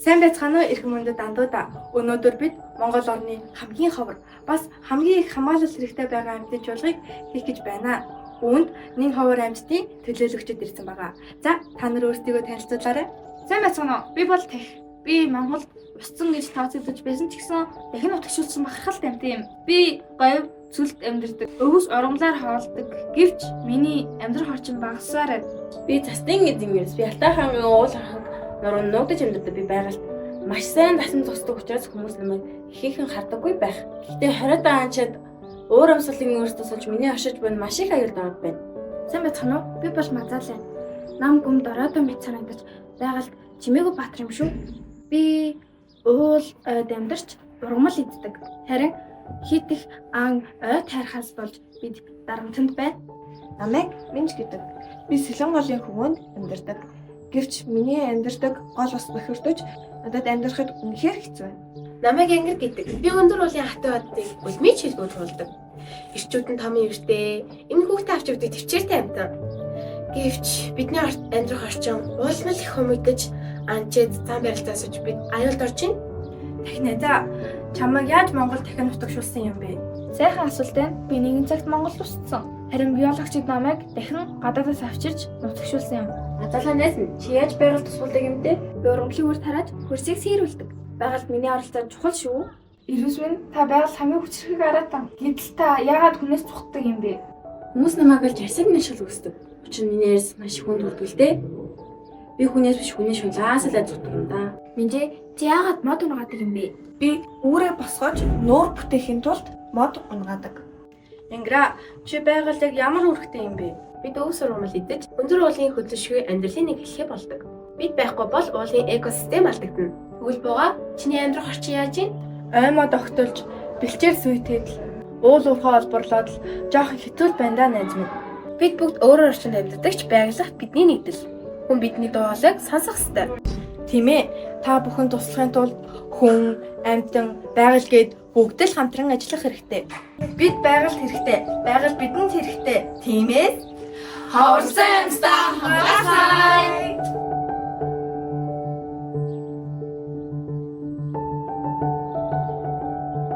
Сайн байцгаана уу эрхэм мөндөд андуудаа. Өнөөдөр бид Монгол орны хамгийн ховор бас хамгийн их хамгаалалт хэрэгтэй байгаа амьтны чуулгыг хийх гэж байна. Үүнд нэг ховор амьтдын төлөөлөгчд ирсэн байгаа. За та нар өөрсдийгөө танилцуулаарай. Сайн байцгаана уу? Би бол Тех. Би Монголд уцсан гэж тооцогдож байсан ч гэсэн дахин утгашуулсан бахархалтай амьт юм. Би говь цүлд амьдардаг. Өвөс урамлаар хоолдог. Гэвч миний амьдрах орчин багасаар би цастын эзэн юмс. Би Алтай хааны уул хахаг нуруу нуугдаж амьдардаг. Би байгальд маш сайн дасан зогсдог учраас хүмүүс намайг ихээхэн хардаггүй байх. Гэхдээ хориод аанчаад уур амьсгалын өөртөө сольж миний оршиж буйн маш их аюулд ороод байна. Сайн байцгаана уу? Би бол Мазаалаа. Нам гүм доройдоо мэд санагдаж байгальд чимээгүй баатар юм шүү. Би уул ойд амьдарч ургамал иддэг. Харин хит их ан ой тайрхаас болж бид дарамтанд байна. Намайг Минж гэдэг. Би Сэлэн голын хөвөнд амьдардаг. Гэвч миний амьдардаг гол ус бохирдож надад амьдрахад үнэхээр хэцүү байна. Намайг Ангар гэдэг. Би өндөр уулын хатан бадыг үлмийн чилгүүд туулдаг. Ирчүүд нь томын эртээ энэ хүүхдээ авч өгдөг төвчээртэй амьтан. Гэвч бидний амьдрах орчин уулмал их хүмүүдэж анчээд зам барилтаас үж бид аюулд орж байна. Дахин за чамайг яаж Монгол дахин утгашуулсан юм бэ? Сайхан асуулт байна. Би нэгэн цагт Монголд усцсан. Харин биологчид намайг дахин гадаадаас авчирч нутагшуулсан юм. Азалаанаас нь чи яаж байгальд тусуулдаг юм бэ? Би урамлын үр тарааж хөрсийг сэрүүлдэг. Байгальд миний оролцоо чухал шүү. Ирүүс минь та байгальд хамгийн хүчрхэг аратан. Гэтэл та яагаад хүнээс цухдаг юм бэ? Хүмүүс намайг л жарсаг нэшил үздэг. Учир нь миний ярьс маш хүнд хүрдэг л дээ. Би хүнээс биш хүний шунлаас л зутдаг юм да. Минжээ чи яагаад мод унагаадаг юм бэ? Би үүрээ босгож нуур бүтээхийн тулд мод унгаадаг. Ингра, чи байгальд ямар үүрэгтэй юм бэ? Бид өвс ургамал идэж өндөр уулын хөдөлшгүй амьдралын нэг хэлхий болдог. Бид байхгүй бол уулын экосистем алдагдана. Тэгвэл бууга чиний амьдрах орчин яаж ийн? Аймаа тогтолж бэлчээр сүйтэд л уул уурхай олборлоод л жоохон хэцүү байна да найз минь. Бид бүгд өөрөөр орчинд амьдардаг ч байгалах бидний нэгдэл. Хүн бидний дуу хоолойг сонсох ёстой. Тийм ээ. Та бүхэн туслахын тулд хүн, амьтан, байгаль гээд бүгд л хамтран ажиллах хэрэгтэй. Бид байгальд хэрэгтэй. Байгаль бидэнд хэрэгтэй. Тийм ээ. Ховор сайн та хаваасай.